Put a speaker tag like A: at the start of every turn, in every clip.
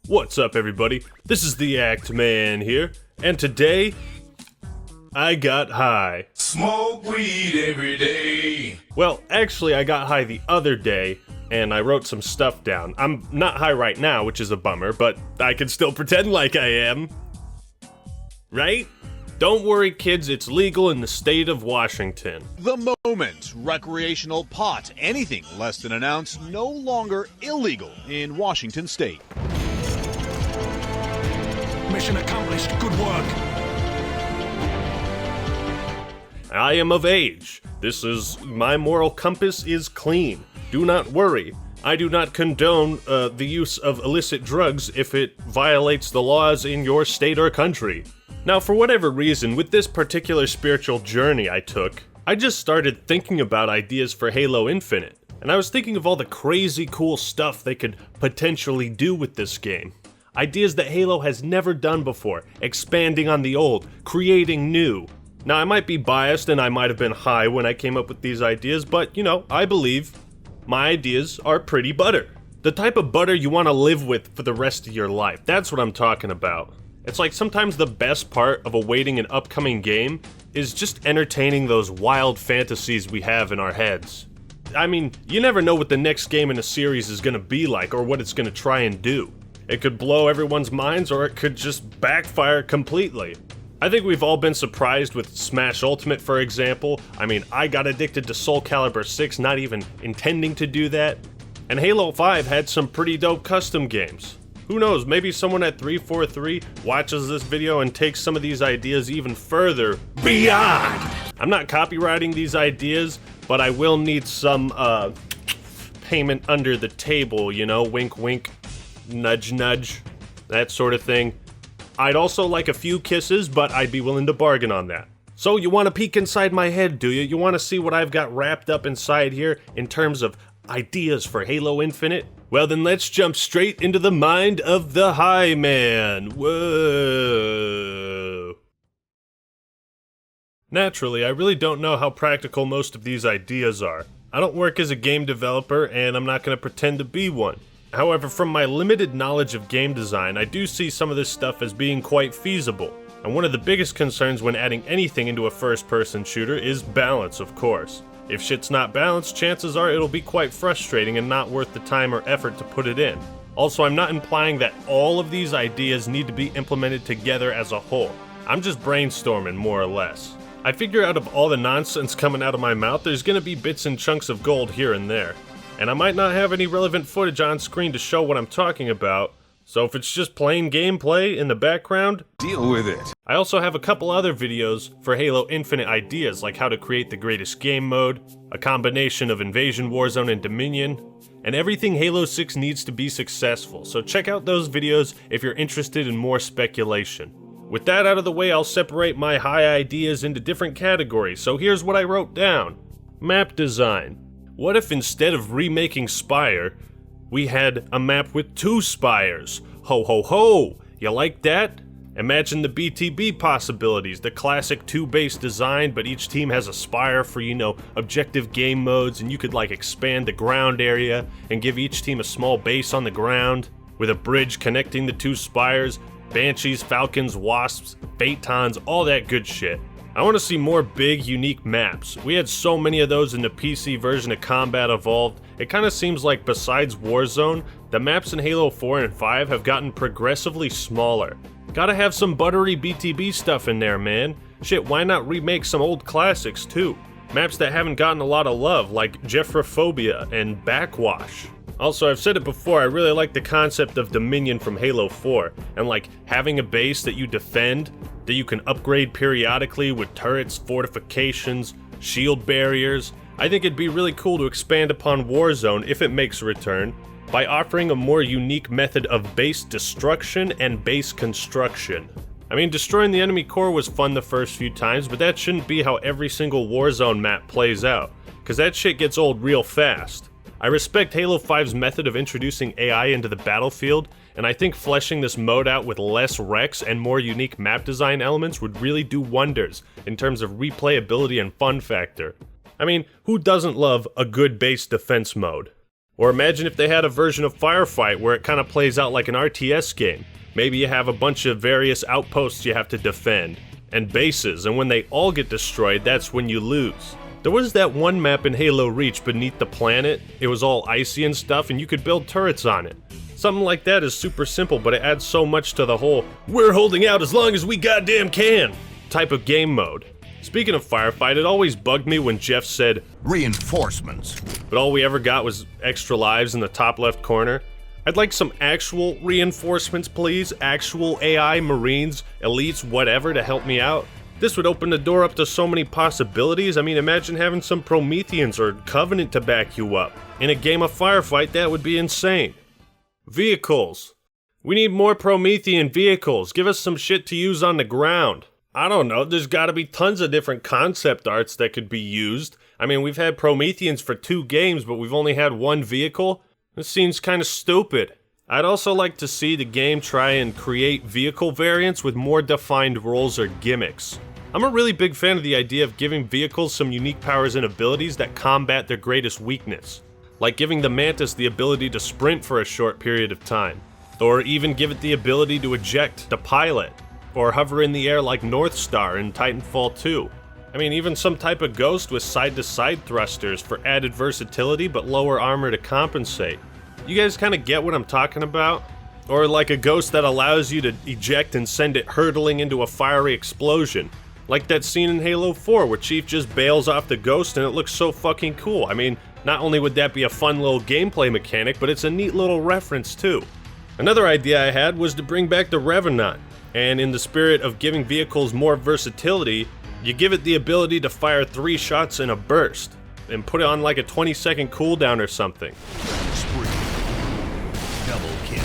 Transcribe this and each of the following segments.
A: What's up, everybody? This is the Act Man here, and today, I got high.
B: Smoke weed every day.
A: Well, actually, I got high the other day, and I wrote some stuff down. I'm not high right now, which is a bummer, but I can still pretend like I am. Right? Don't worry, kids, it's legal in the state of Washington.
C: The moment recreational pot, anything less than an ounce, no longer illegal in Washington state.
B: Mission accomplished. Good work.
A: I am of age. My moral compass is clean. Do not worry. I do not condone the use of illicit drugs if it violates the laws in your state or country. Now, for whatever reason, with this particular spiritual journey I took, I just started thinking about ideas for Halo Infinite. And I was thinking of all the crazy cool stuff they could potentially do with this game. Ideas that Halo has never done before, expanding on the old, creating new. Now, I might be biased and I might have been high when I came up with these ideas, but, I believe my ideas are pretty butter. The type of butter you want to live with for the rest of your life. That's what I'm talking about. It's like sometimes the best part of awaiting an upcoming game is just entertaining those wild fantasies we have in our heads. I mean, you never know what the next game in a series is going to be like or what it's going to try and do. It could blow everyone's minds or it could just backfire completely. I think we've all been surprised with Smash Ultimate, for example. I mean, I got addicted to Soul Calibur 6, not even intending to do that. And Halo 5 had some pretty dope custom games. Who knows, maybe someone at 343 watches this video and takes some of these ideas even further beyond. I'm not copywriting these ideas, but I will need some payment under the table, wink wink, nudge nudge, that sort of thing. I'd also like a few kisses, but I'd be willing to bargain on that. So you want to peek inside my head, do you? You want to see what I've got wrapped up inside here in terms of ideas for Halo Infinite? Well, then let's jump straight into the mind of the high man. Whoa. Naturally, I really don't know how practical most of these ideas are. I don't work as a game developer, and I'm not going to pretend to be one. However, from my limited knowledge of game design, I do see some of this stuff as being quite feasible. And one of the biggest concerns when adding anything into a first-person shooter is balance, of course. If shit's not balanced, chances are it'll be quite frustrating and not worth the time or effort to put it in. Also, I'm not implying that all of these ideas need to be implemented together as a whole. I'm just brainstorming, more or less. I figure out of all the nonsense coming out of my mouth, there's gonna be bits and chunks of gold here and there. And I might not have any relevant footage on screen to show what I'm talking about, so if it's just plain gameplay in the background,
B: Deal with it.
A: I also have a couple other videos for Halo Infinite ideas, like how to create the greatest game mode, a combination of Invasion, Warzone, and Dominion, and everything Halo 6 needs to be successful, so check out those videos if you're interested in more speculation. With that out of the way, I'll separate my high ideas into different categories, so here's what I wrote down. Map design. What if instead of remaking Spire, we had a map with 2 spires? Ho ho ho! You like that? Imagine the BTB possibilities, the classic 2-base design, but each team has a spire for, objective game modes, and you could expand the ground area and give each team a small base on the ground, with a bridge connecting the 2 spires, Banshees, Falcons, Wasps, Phaetons, all that good shit. I want to see more big, unique maps. We had so many of those in the PC version of Combat Evolved, it kinda seems like besides Warzone, the maps in Halo 4 and 5 have gotten progressively smaller. Gotta have some buttery BTB stuff in there, man. Shit, why not remake some old classics too? Maps that haven't gotten a lot of love, like Jeffrophobia and Backwash. Also, I've said it before, I really like the concept of Dominion from Halo 4, and having a base that you defend, that you can upgrade periodically with turrets, fortifications, shield barriers. I think it'd be really cool to expand upon Warzone if it makes a return, by offering a more unique method of base destruction and base construction. I mean, destroying the enemy core was fun the first few times, but that shouldn't be how every single Warzone map plays out, cause that shit gets old real fast. I respect Halo 5's method of introducing AI into the battlefield, and I think fleshing this mode out with less wrecks and more unique map design elements would really do wonders in terms of replayability and fun factor. I mean, who doesn't love a good base defense mode? Or imagine if they had a version of Firefight where it kind of plays out like an RTS game. Maybe you have a bunch of various outposts you have to defend, and bases, and when they all get destroyed, that's when you lose. There was that one map in Halo Reach beneath the planet. It was all icy and stuff, and you could build turrets on it. Something like that is super simple, but it adds so much to the whole "we're holding out as long as we goddamn can" type of game mode. Speaking of Firefight, it always bugged me when Jeff said,
B: Reinforcements.
A: but all we ever got was extra lives in the top left corner. I'd like some actual reinforcements, please. Actual AI, Marines, Elites, whatever to help me out. This would open the door up to so many possibilities. I mean, imagine having some Prometheans or Covenant to back you up. In a game of Firefight, that would be insane. Vehicles. We need more Promethean vehicles. Give us some shit to use on the ground. I don't know, there's gotta be tons of different concept arts that could be used. I mean, we've had Prometheans for 2 games, but we've only had 1 vehicle. This seems kinda stupid. I'd also like to see the game try and create vehicle variants with more defined roles or gimmicks. I'm a really big fan of the idea of giving vehicles some unique powers and abilities that combat their greatest weakness. Like giving the Mantis the ability to sprint for a short period of time. Or even give it the ability to eject the pilot. Or hover in the air like Northstar in Titanfall 2. I mean, even some type of ghost with side-to-side thrusters for added versatility but lower armor to compensate. You guys kind of get what I'm talking about? Or like a ghost that allows you to eject and send it hurtling into a fiery explosion. Like that scene in Halo 4 where Chief just bails off the ghost and it looks so fucking cool. I mean, not only would that be a fun little gameplay mechanic, but it's a neat little reference too. Another idea I had was to bring back the Revenant. And in the spirit of giving vehicles more versatility, you give it the ability to fire 3 shots in a burst, and put it on like a 20-second cooldown or something.
B: Spree. Double kill.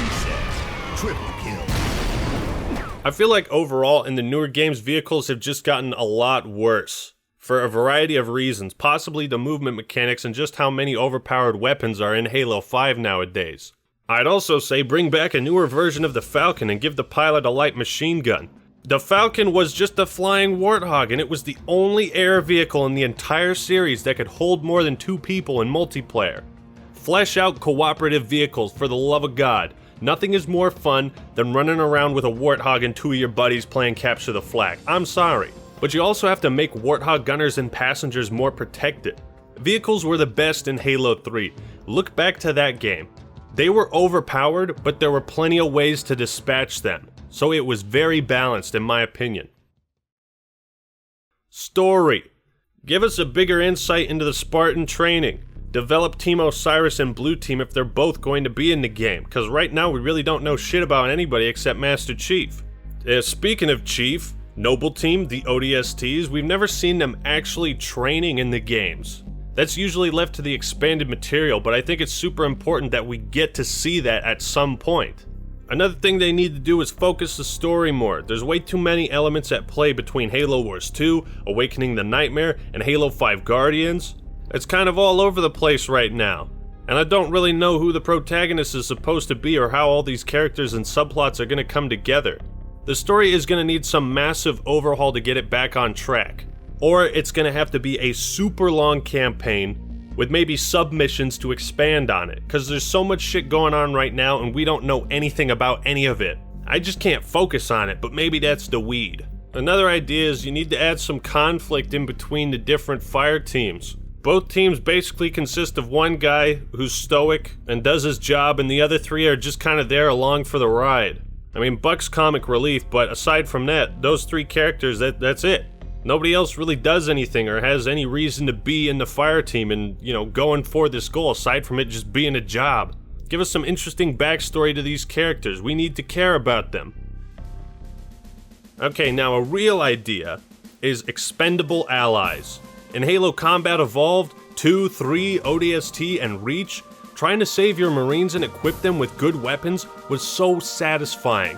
B: Reset. Triple kill.
A: I feel like overall in the newer games, vehicles have just gotten a lot worse. For a variety of reasons, possibly the movement mechanics and just how many overpowered weapons are in Halo 5 nowadays. I'd also say bring back a newer version of the Falcon and give the pilot a light machine gun. The Falcon was just a flying warthog, and it was the only air vehicle in the entire series that could hold more than 2 people in multiplayer. Flesh out cooperative vehicles, for the love of God. Nothing is more fun than running around with a warthog and 2 of your buddies playing capture the flag. I'm sorry. But you also have to make warthog gunners and passengers more protected. Vehicles were the best in Halo 3. Look back to that game. They were overpowered, but there were plenty of ways to dispatch them, so it was very balanced in my opinion. Story. Give us a bigger insight into the Spartan training. Develop Team Osiris and Blue Team if they're both going to be in the game, because right now we really don't know shit about anybody except Master Chief. Speaking of Chief, Noble Team, the ODSTs, we've never seen them actually training in the games. That's usually left to the expanded material, but I think it's super important that we get to see that at some point. Another thing they need to do is focus the story more. There's way too many elements at play between Halo Wars 2, Awakening the Nightmare, and Halo 5 Guardians. It's kind of all over the place right now. And I don't really know who the protagonist is supposed to be or how all these characters and subplots are going to come together. The story is going to need some massive overhaul to get it back on track. Or it's going to have to be a super long campaign with maybe submissions to expand on it, because there's so much shit going on right now and we don't know anything about any of it. I just can't focus on it, but maybe that's the weed. Another idea is you need to add some conflict in between the different fire teams. Both teams basically consist of one guy who's stoic and does his job, and the other 3 are just kind of there along for the ride. I mean, Buck's comic relief, but aside from that, those 3 characters, that's it. Nobody else really does anything or has any reason to be in the fire team and, going for this goal aside from it just being a job. Give us some interesting backstory to these characters. We need to care about them. Okay, now a real idea is expendable allies. In Halo Combat Evolved, 2, 3, ODST, and Reach, trying to save your Marines and equip them with good weapons was so satisfying.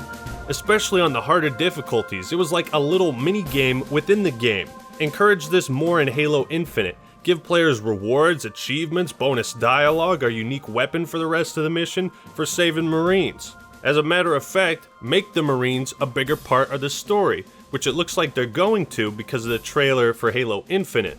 A: Especially on the harder difficulties, it was like a little mini-game within the game. Encourage this more in Halo Infinite. Give players rewards, achievements, bonus dialogue, or unique weapon for the rest of the mission for saving Marines. As a matter of fact, make the Marines a bigger part of the story, which it looks like they're going to because of the trailer for Halo Infinite.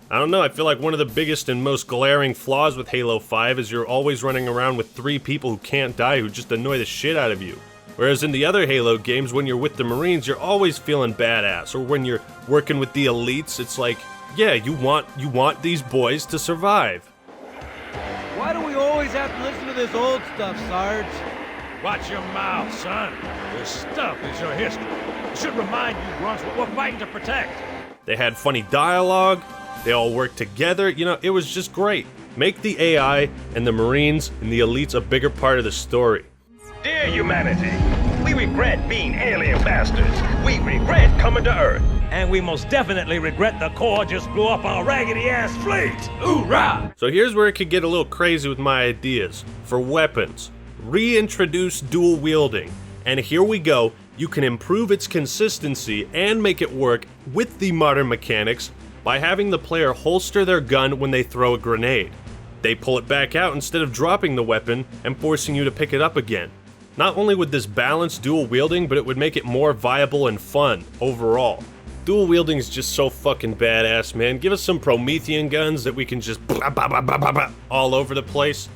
A: I don't know, I feel like one of the biggest and most glaring flaws with Halo 5 is you're always running around with 3 people who can't die who just annoy the shit out of you. Whereas in the other Halo games, when you're with the Marines, you're always feeling badass. Or when you're working with the elites, it's like, yeah, you want these boys to survive.
D: Why do we always have to listen to this old stuff, Sarge?
E: Watch your mouth, son. This stuff is your history. It should remind you, grunts, what we're fighting to protect.
A: They had funny dialogue, they all worked together, you know, it was just great. Make the AI and the Marines and the elites a bigger part of the story.
F: Dear humanity, we regret being alien bastards. We regret coming to Earth.
E: And we most definitely regret the Corps just blew up our raggedy-ass fleet. Hoorah!
A: So here's where it could get a little crazy with my ideas. For weapons, reintroduce dual wielding. And here we go, you can improve its consistency and make it work with the modern mechanics by having the player holster their gun when they throw a grenade. They pull it back out instead of dropping the weapon and forcing you to pick it up again. Not only would this balance dual wielding, but it would make it more viable and fun overall. Dual wielding is just so fucking badass, man. Give us some Promethean guns that we can just all over the place.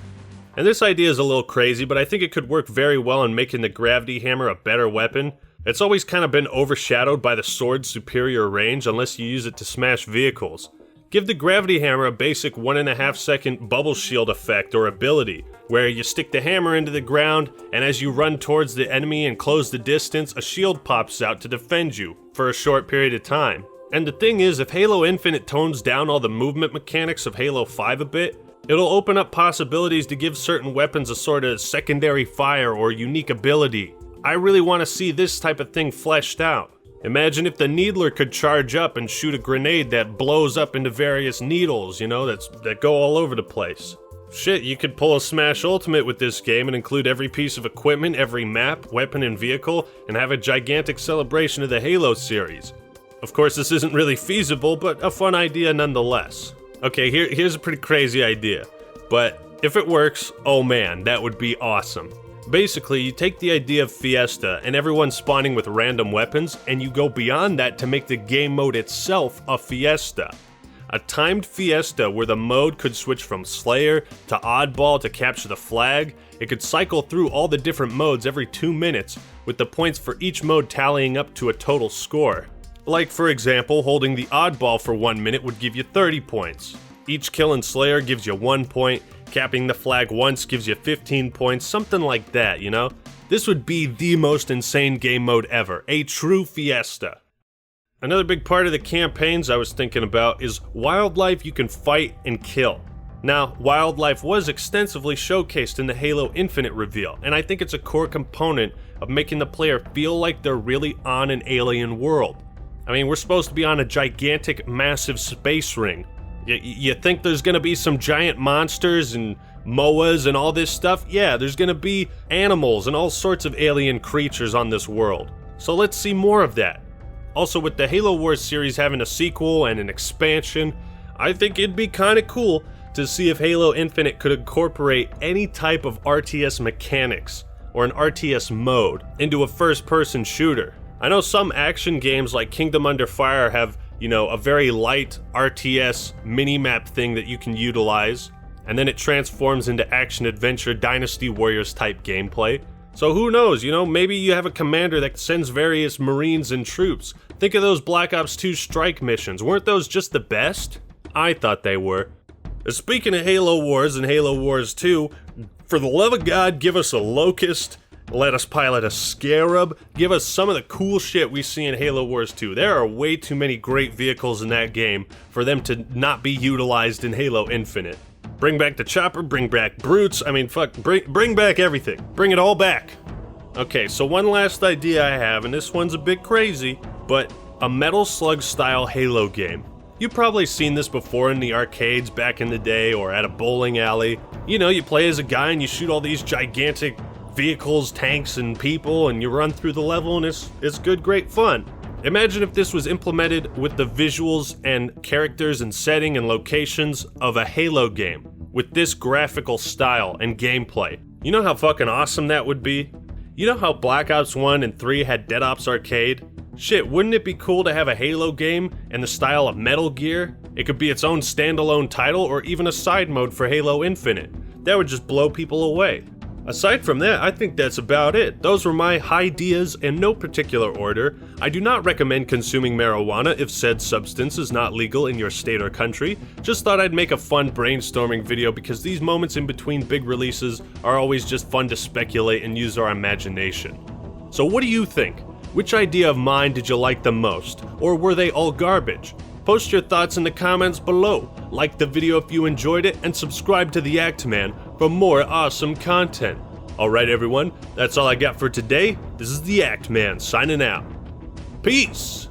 A: And this idea is a little crazy, but I think it could work very well in making the gravity hammer a better weapon. It's always kind of been overshadowed by the sword's superior range unless you use it to smash vehicles. Give the gravity hammer a basic 1.5 second bubble shield effect or ability, where you stick the hammer into the ground, and as you run towards the enemy and close the distance, a shield pops out to defend you for a short period of time. And the thing is, if Halo Infinite tones down all the movement mechanics of Halo 5 a bit, it'll open up possibilities to give certain weapons a sort of secondary fire or unique ability. I really want to see this type of thing fleshed out. Imagine if the Needler could charge up and shoot a grenade that blows up into various needles, you know, that go all over the place. Shit, you could pull a Smash Ultimate with this game and include every piece of equipment, every map, weapon, and vehicle, and have a gigantic celebration of the Halo series. Of course, this isn't really feasible, but a fun idea nonetheless. Okay, here's a pretty crazy idea, but if it works, oh man, that would be awesome. Basically, you take the idea of Fiesta and everyone spawning with random weapons, and you go beyond that to make the game mode itself a Fiesta. A timed Fiesta where the mode could switch from Slayer to Oddball to capture the flag. It could cycle through all the different modes every 2 minutes, with the points for each mode tallying up to a total score. Like, for example, holding the Oddball for 1 minute would give you 30 points. Each kill in Slayer gives you 1 point, capping the flag once gives you 15 points, something like that, you know? This would be the most insane game mode ever, a true Fiesta. Another big part of the campaigns I was thinking about is wildlife you can fight and kill. Now, wildlife was extensively showcased in the Halo Infinite reveal, and I think it's a core component of making the player feel like they're really on an alien world. I mean, we're supposed to be on a gigantic, massive space ring. You think there's gonna be some giant monsters and MOAs and all this stuff? Yeah, there's gonna be animals and all sorts of alien creatures on this world. So let's see more of that. Also, with the Halo Wars series having a sequel and an expansion, I think it'd be kinda cool to see if Halo Infinite could incorporate any type of RTS mechanics or an RTS mode into a first-person shooter. I know some action games like Kingdom Under Fire have, you know, a very light RTS mini-map thing that you can utilize, and then it transforms into action-adventure Dynasty Warriors type gameplay. So who knows, you know, maybe you have a commander that sends various Marines and troops. Think of those Black Ops 2 strike missions, weren't those just the best? I thought they were. Speaking of Halo Wars and Halo Wars 2, for the love of God, give us a Locust, let us pilot a Scarab, give us some of the cool shit we see in Halo Wars 2. There are way too many great vehicles in that game for them to not be utilized in Halo Infinite. Bring back the chopper, bring back brutes, I mean fuck, bring back everything. Bring it all back. Okay, so one last idea I have, and this one's a bit crazy, but a Metal Slug style Halo game. You've probably seen this before in the arcades back in the day or at a bowling alley. You know, you play as a guy and you shoot all these gigantic vehicles, tanks, and people, and you run through the level, and it's good, great fun. Imagine if this was implemented with the visuals and characters and setting and locations of a Halo game, with this graphical style and gameplay. You know how fucking awesome that would be? You know how Black Ops 1 and 3 had Dead Ops Arcade? Shit, wouldn't it be cool to have a Halo game in the style of Metal Gear? It could be its own standalone title or even a side mode for Halo Infinite. That would just blow people away. Aside from that, I think that's about it. Those were my ideas in no particular order. I do not recommend consuming marijuana if said substance is not legal in your state or country. Just thought I'd make a fun brainstorming video because these moments in between big releases are always just fun to speculate and use our imagination. So what do you think? Which idea of mine did you like the most? Or were they all garbage? Post your thoughts in the comments below. Like the video if you enjoyed it, and subscribe to the Act Man for more awesome content. Alright everyone, that's all I got for today. This is the Act Man signing out. Peace!